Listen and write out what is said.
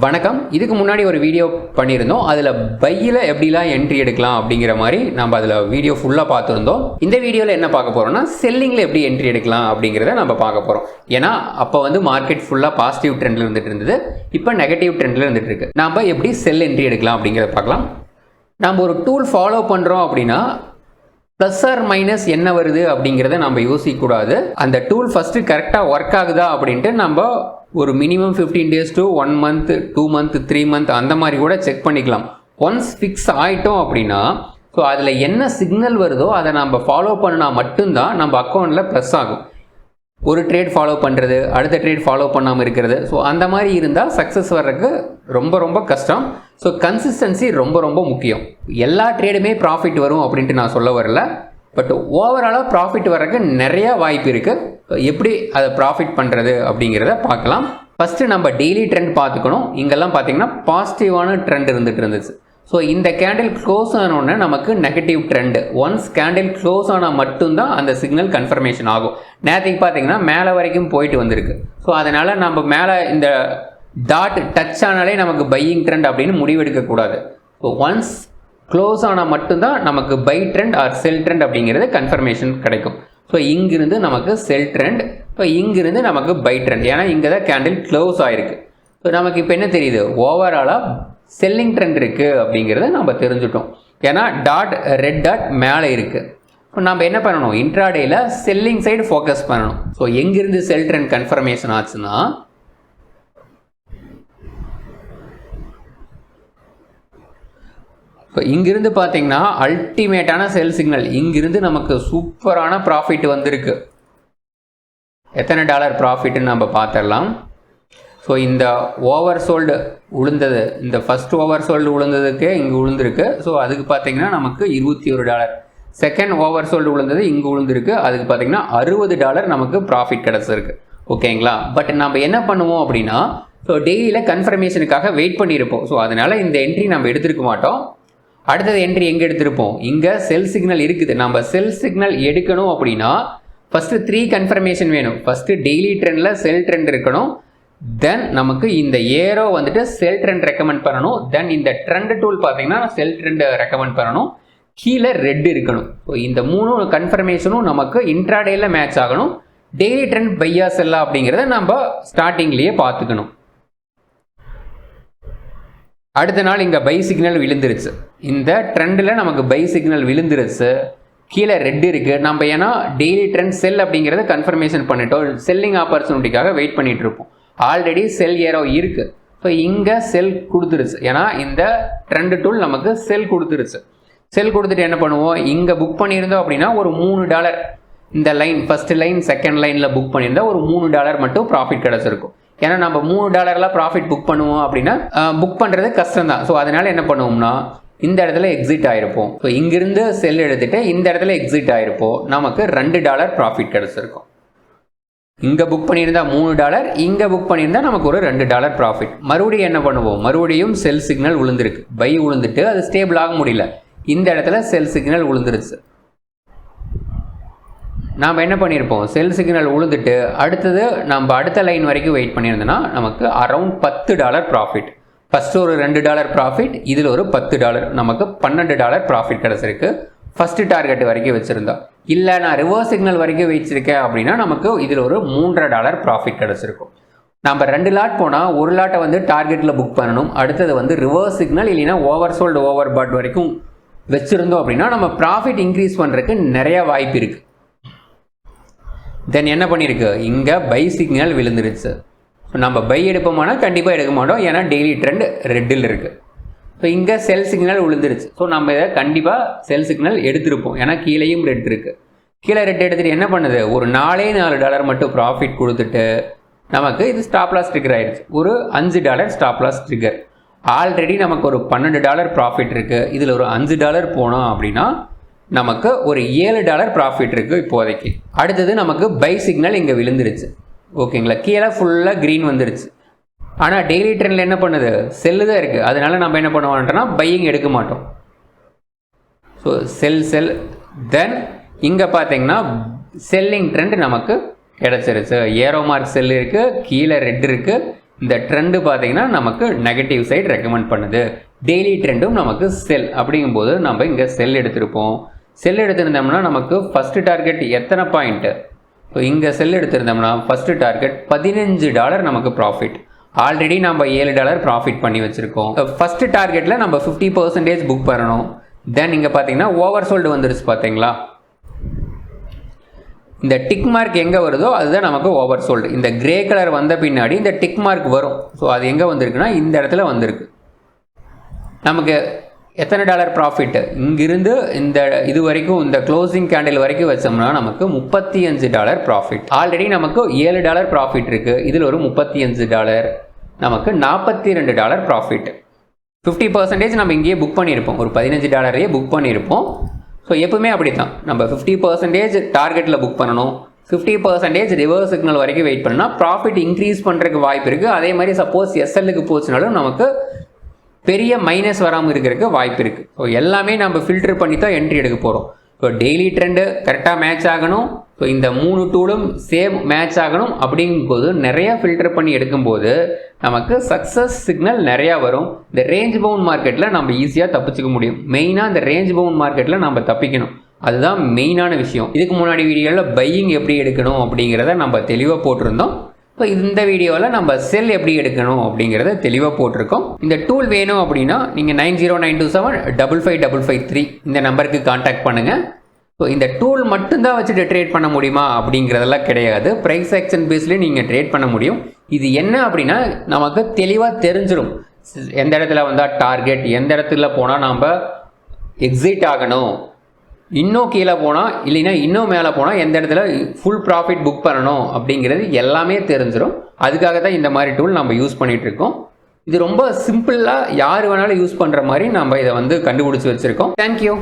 வணக்கம். இதுக்கு முன்னாடி ஒரு வீடியோ பண்ணியிருந்தோம். அதில் பையில் எப்படிலாம் என்ட்ரி எடுக்கலாம் அப்படிங்கிற மாதிரி நம்ம அதில் வீடியோ ஃபுல்லாக பார்த்துருந்தோம். இந்த வீடியோவில் என்ன பார்க்க போகிறோம்னா செல்லிங்கில் எப்படி என்ட்ரி எடுக்கலாம் அப்படிங்கிறத நம்ம பார்க்க போகிறோம். ஏன்னா அப்போ மார்க்கெட் ஃபுல்லாக பாசிட்டிவ் ட்ரெண்டில் இருந்துட்டு இருந்தது, இப்போ நெகட்டிவ் ட்ரெண்டில் இருந்துட்டு இருக்கு. நம்ம எப்படி செல் என்ட்ரி எடுக்கலாம் அப்படிங்கிறத பார்க்கலாம். நம்ம ஒரு டூல் ஃபாலோ பண்ணுறோம் அப்படின்னா ப்ளஸ் ஆர் மைனஸ் என்ன வருது அப்படிங்கிறத நம்ம யோசிக்கக்கூடாது. அந்த டூல் ஃபஸ்ட்டு கரெக்டாக ஒர்க் ஆகுதா அப்படின்ட்டு நம்ம ஒரு minimum 15 days to 1 month 2 month 3 month அந்த மாதிரி கூட செக் பண்ணிக்கலாம். ஒன்ஸ் ஃபிக்ஸ் ஆகிட்டோம் அப்படின்னா ஸோ அதில் என்ன சிக்னல் வருதோ அதை நம்ம ஃபாலோ பண்ணினா மட்டும்தான் நம்ம அக்கௌண்ட்டில் ப்ளஸ் ஆகும். ஒரு ட்ரேட் ஃபாலோ பண்ணுறது, அடுத்த ட்ரேட் ஃபாலோ பண்ணாமல் இருக்கிறது, ஸோ அந்த மாதிரி இருந்தால் சக்ஸஸ் வர்றதுக்கு ரொம்ப கஷ்டம். ஸோ கன்சிஸ்டன்சி ரொம்ப முக்கியம். எல்லா ட்ரேடுமே ப்ராஃபிட் வரும் அப்படின்ட்டு நான் சொல்ல வரல, பட் ஓவராலாக ப்ராஃபிட் வர்றதுக்கு நிறையா வாய்ப்பு இருக்குது. எப்படி அதை ப்ராஃபிட் பண்ணுறது அப்படிங்கிறத பார்க்கலாம். ஃபஸ்ட்டு நம்ம டெய்லி ட்ரெண்ட் பார்த்துக்கணும். இங்கெல்லாம் பார்த்தீங்கன்னா பாசிட்டிவான ட்ரெண்ட் இருந்துகிட்டு இருந்துச்சு. ஸோ இந்த கேண்டில் க்ளோஸ் ஆனோடனே நமக்கு negative trend. Once candle close ஆனால் மட்டும்தான் அந்த சிக்னல் கன்ஃபர்மேஷன் ஆகும். நேற்றுக்கு பார்த்தீங்கன்னா மேலே வரைக்கும் போயிட்டு வந்திருக்கு. ஸோ அதனால் நம்ம மேலே இந்த டாட் டச் ஆனாலே நமக்கு பையிங் ட்ரெண்ட் அப்படின்னு முடிவெடுக்கக்கூடாது. ஸோ ஒன்ஸ் க்ளோஸ் ஆனால் மட்டும்தான் நமக்கு பை ட்ரெண்ட் ஆர் செல் ட்ரெண்ட் அப்படிங்கிறது கன்ஃபர்மேஷன் கிடைக்கும். ஸோ இங்கிருந்து நமக்கு செல் ட்ரெண்ட், இப்போ இங்கிருந்து நமக்கு பை ட்ரெண்ட். ஏன்னா இங்கே தான் கேண்டில் க்ளோஸ் ஆகிருக்கு. ஸோ நமக்கு இப்போ என்ன தெரியுது, ஓவராலாக செல்லிங் ட்ரெண்ட் இருக்குது அப்படிங்கிறத நம்ம தெரிஞ்சுட்டோம். ஏன்னா டாட் ரெட் டாட் மேலே இருக்குது. இப்போ நம்ம என்ன பண்ணணும், இன்ட்ராடேயில் செல்லிங் சைடு ஃபோக்கஸ் பண்ணணும். ஸோ எங்கிருந்து செல் ட்ரெண்ட் கன்ஃபர்மேஷன் ஆச்சுன்னா இப்போ இங்கிருந்து பார்த்தீங்கன்னா அல்டிமேட்டான செல் சிக்னல், இங்கிருந்து நமக்கு சூப்பரான ப்ராஃபிட் வந்திருக்கு. எத்தனை டாலர் ப்ராஃபிட்னு நம்ம பார்த்துடலாம். ஸோ இந்த ஓவர் சோல்டு உளுந்தது, இந்த ஃபஸ்ட் ஓவர் சோல்டு உளுந்ததுக்கே இங்கே உளுந்துருக்கு. ஸோ அதுக்கு பார்த்தீங்கன்னா நமக்கு $21. செகண்ட் ஓவர் சோல்டு உளுந்தது இங்கே உளுந்துருக்கு, அதுக்கு பார்த்தீங்கன்னா $60 நமக்கு ப்ராஃபிட் கிடச்சிருக்கு. ஓகேங்களா. பட் நம்ம என்ன பண்ணுவோம் அப்படின்னா ஸோ டெய்லியில் கன்ஃபர்மேஷனுக்காக வெயிட் பண்ணியிருப்போம். ஸோ அதனால் இந்த என்ட்ரி நம்ம எடுத்துருக்க மாட்டோம். அடுத்தது என்ட்ரி எங்கே எடுத்திருப்போம், இங்கே செல் சிக்னல் இருக்குது. நம்ம செல் சிக்னல் எடுக்கணும் அப்படின்னா ஃபஸ்ட்டு 3 கன்ஃபர்மேஷன் வேணும். ஃபஸ்ட்டு டெய்லி ட்ரெண்டில் செல் ட்ரெண்ட் இருக்கணும், தென் நமக்கு இந்த ஏரோ வந்துட்டு செல் ட்ரெண்ட் ரெக்கமெண்ட் பண்ணணும், தென் இந்த ட்ரெண்ட் டூல் பார்த்தீங்கன்னா செல் ட்ரெண்ட் ரெக்கமெண்ட் பண்ணணும், கீழே ரெட் இருக்கணும். ஸோ இந்த 3 கன்ஃபர்மேஷனும் நமக்கு இன்ட்ராடேயில் மேட்ச் ஆகணும். டெய்லி ட்ரெண்ட் பையா செல்லா அப்படிங்கிறத நம்ம ஸ்டார்டிங்லேயே பார்த்துக்கணும். அடுத்த நாள் இங்கே பை சிக்னல் விழுந்துருச்சு. இந்த ட்ரெண்டில் நமக்கு பை சிக்னல் விழுந்துருச்சு, கீழே ரெட் இருக்குது. நம்ம ஏன்னா டெய்லி ட்ரெண்ட் செல் அப்படிங்கிறத கன்ஃபர்மேஷன் பண்ணிட்டோம், செல்லிங் ஆப்பர்ச்சுனிட்டிக்காக வெயிட் பண்ணிகிட்டு இருப்போம். ஆல்ரெடி செல் ஏரோ இருக்குது. ஸோ இங்கே செல் கொடுத்துருச்சு, ஏன்னா இந்த ட்ரெண்ட் டூல் நமக்கு செல் கொடுத்துருச்சு. செல் கொடுத்துட்டு என்ன பண்ணுவோம், இங்கே புக் பண்ணியிருந்தோம் அப்படின்னா ஒரு $3 இந்த லைன் ஃபஸ்ட்டு லைன் செகண்ட் லைனில் புக் பண்ணியிருந்தால் ஒரு $3 மட்டும் ப்ராஃபிட் கிடச்சிருக்கும். ஏன்னா நம்ம $3 ப்ராஃபிட் புக் பண்ணுவோம் அப்படின்னா புக் பண்ணுறது கஷ்டம் தான். ஸோ அதனால் என்ன பண்ணுவோம்னா இந்த இடத்துல எக்ஸிட் ஆகிருப்போம். ஸோ இங்கிருந்து செல் எடுத்துகிட்டு இந்த இடத்துல எக்ஸிட் ஆகிருப்போம், நமக்கு $2 ப்ராஃபிட் கிடச்சிருக்கும். இங்கே புக் பண்ணியிருந்தா $3, இங்கே புக் பண்ணியிருந்தா நமக்கு ஒரு $2 ப்ராஃபிட். மறுபடியும் என்ன பண்ணுவோம், மறுபடியும் செல் சிக்னல் விழுந்திருக்கு, பை விழுந்துட்டு அது ஸ்டேபிள் ஆக முடியல, இந்த இடத்துல செல் சிக்னல் விழுந்துருச்சு. நாம் என்ன பண்ணியிருப்போம், செல் சிக்னல் உழுந்துட்டு அடுத்தது நம்ம அடுத்த லைன் வரைக்கும் வெயிட் பண்ணியிருந்தோன்னா நமக்கு அரௌண்ட் $10 ப்ராஃபிட். ஃபஸ்ட்டு ஒரு $2 ப்ராஃபிட், இதில் ஒரு $10, நமக்கு $12 ப்ராஃபிட் கிடச்சிருக்கு. ஃபஸ்ட்டு டார்கெட் வரைக்கும் வச்சுருந்தோம். இல்லை நான் ரிவர்ஸ் சிக்னல் வரைக்கும் வச்சுருக்கேன் அப்படின்னா நமக்கு இதில் ஒரு $3.5 ப்ராஃபிட் கிடச்சிருக்கும். நம்ம 2 லாட் போனால் ஒரு லாட்டை டார்கெட்டில் புக் பண்ணணும், அடுத்தது ரிவர்ஸ் சிக்னல் இல்லைன்னா ஓவர் சோல்டு ஓவர் பாட் வரைக்கும் வச்சுருந்தோம் அப்படின்னா நம்ம ப்ராஃபிட் இன்க்ரீஸ் பண்ணுறதுக்கு நிறையா வாய்ப்பு இருக்குது. தென் என்ன பண்ணியிருக்கு, இங்கே பை சிக்னல் விழுந்துருச்சு. ஸோ நம்ம பை எடுப்போமானா கண்டிப்பாக எடுக்க மாட்டோம், ஏன்னா டெய்லி ட்ரெண்ட் ரெட்டில் இருக்குது. ஸோ இங்கே செல் சிக்னல் விழுந்துருச்சு. ஸோ நம்ம இதை கண்டிப்பாக செல் சிக்னல் எடுத்திருப்போம், ஏன்னா கீழேயும் ரெட் இருக்குது. கீழே ரெட் எடுத்துகிட்டு என்ன பண்ணுது, ஒரு $4 மட்டும் ப்ராஃபிட் கொடுத்துட்டு நமக்கு இது ஸ்டாப் லாஸ் ட்ரிகர் ஆகிடுச்சு. ஒரு $5 ஸ்டாப் லாஸ் ட்ரிகர். ஆல்ரெடி நமக்கு ஒரு $12 ப்ராஃபிட் இருக்குது, இதில் ஒரு $5 போனோம் அப்படின்னா நமக்கு ஒரு $7 ப்ராஃபிட் இருக்குது இப்போதைக்கு. அடுத்தது நமக்கு பை சிக்னல் இங்கே விழுந்துருச்சு. ஓகேங்களா, கீழே ஃபுல்லாக க்ரீன் வந்துருச்சு. ஆனால் டெய்லி ட்ரெண்டில் என்ன பண்ணுது, செல்லு தான் இருக்குது. அதனால் நம்ம என்ன பண்ணுவோம்னா பையிங் எடுக்க மாட்டோம். ஸோ செல் தென் இங்கே பார்த்தீங்கன்னா செல்லிங் ட்ரெண்ட் நமக்கு கிடச்சிருச்சு. ஏரோ மார்க் செல் இருக்குது, கீழே ரெட் இருக்குது, இந்த ட்ரெண்டு பார்த்தீங்கன்னா நமக்கு நெகட்டிவ் சைடு ரெக்கமெண்ட் பண்ணுது. டெய்லி ட்ரெண்டும் நமக்கு செல் அப்படிங்கும்போது நம்ம இங்கே செல் எடுத்திருப்போம். செல் எடுத்திருந்தோம்னா நமக்கு ஃபஸ்ட்டு டார்கெட் எத்தனை பாயிண்ட்டு? ஸோ இங்கே செல் எடுத்திருந்தோம்னா ஃபஸ்ட்டு டார்கெட் $15 நமக்கு ப்ராஃபிட். ஆல்ரெடி நம்ம $7 ப்ராஃபிட் பண்ணி வச்சுருக்கோம். ஃபஸ்ட்டு டார்கெட்டில் நம்ம 50% புக் பண்ணணும். தென் இங்கே பார்த்தீங்கன்னா ஓவர் சோல்டு வந்துருச்சு பார்த்தீங்களா? இந்த டிக் மார்க் எங்கே வருதோ அதுதான் நமக்கு ஓவர் சோல்டு. இந்த கிரே கலர் வந்த பின்னாடி இந்த டிக் மார்க் வரும். ஸோ அது எங்கே வந்திருக்குன்னா இந்த இடத்துல வந்திருக்கு. நமக்கு எத்தனை டாலர் ப்ராஃபிட்? இங்கிருந்து இந்த இது வரைக்கும் இந்த க்ளோசிங் கேண்டில் வரைக்கும் வச்சோம்னா நமக்கு $35 ப்ராஃபிட். ஆல்ரெடி நமக்கு $7 ப்ராஃபிட் இருக்குது. இதில் ஒரு $35, நமக்கு $42 ப்ராஃபிட். 50% நம்ம இங்கேயே புக் பண்ணியிருப்போம். ஒரு $15 புக் பண்ணியிருப்போம். ஸோ எப்பவுமே அப்படி தான், நம்ம 50% டார்கெட்டில் புக் பண்ணணும். 50% ரிவர்ஸ் சிக்னல் வரைக்கும் வெயிட் பண்ணால் ப்ராஃபிட் இன்க்ரீஸ் பண்ணுறதுக்கு வாய்ப்பு இருக்குது. அதே மாதிரி சப்போஸ் எஸ்எல்லுக்கு போச்சுனாலும் நமக்கு பெரிய மைனஸ் வராமல் இருக்கிறதுக்கு வாய்ப்பு இருக்குது. ஸோ எல்லாமே நம்ம ஃபில்டர் பண்ணி தான் என்ட்ரி எடுக்க போகிறோம். ஸோ டெய்லி ட்ரெண்டு கரெக்டாக மேட்ச் ஆகணும். ஸோ இந்த 3 டூலும் சேம் மேட்ச் ஆகணும். அப்படிங்கும்போது நிறையா ஃபில்டர் பண்ணி எடுக்கும்போது நமக்கு சக்ஸஸ் சிக்னல் நிறையா வரும். இந்த ரேஞ்ச் பவுண்ட் மார்க்கெட்டில் நம்ம ஈஸியாக தப்பிச்சுக்க முடியும். மெயினாக இந்த ரேஞ்ச் பவுண்ட் மார்க்கெட்டில் நம்ம தப்பிக்கணும். அதுதான் மெயினான விஷயம். இதுக்கு முன்னாடி வீடியோவில் பையிங் எப்படி எடுக்கணும் அப்படிங்கிறத நம்ம தெளிவாக போட்டிருந்தோம். இப்போ இந்த வீடியோவில் நம்ம செல் எப்படி எடுக்கணும் அப்படிங்கிறத தெளிவாக போட்டிருக்கோம். இந்த டூல் வேணும் அப்படின்னா நீங்கள் 9092755553 இந்த நம்பருக்கு கான்டாக்ட் பண்ணுங்கள். ஸோ இந்த டூல் மட்டும்தான் வச்சுட்டு ட்ரேட் பண்ண முடியுமா அப்படிங்கிறதெல்லாம் கிடையாது. ப்ரைஸ் ஆக்ஷன் பேஸ்லேயும் நீங்கள் ட்ரேட் பண்ண முடியும். இது என்ன அப்படின்னா நமக்கு தெளிவாக தெரிஞ்சிடும். எந்த இடத்துல வந்தால் டார்கெட், எந்த இடத்துல போனால் நாம் எக்ஸிட் ஆகணும், இன்னும் கீழே போனால் இல்லைன்னா இன்னும் மேலே போனால் எந்த இடத்துல ஃபுல் ப்ராஃபிட் புக் பண்ணணும் அப்படிங்கிறது எல்லாமே தெரிஞ்சிடும். அதுக்காக தான் இந்த மாதிரி டூல் நம்ம யூஸ் பண்ணிகிட்டு இருக்கோம். இது ரொம்ப சிம்பிளாக யார் வேணாலும் யூஸ் பண்ணுற மாதிரி நம்ம இதை கண்டுபிடிச்சி வச்சுருக்கோம். தேங்க்யூ.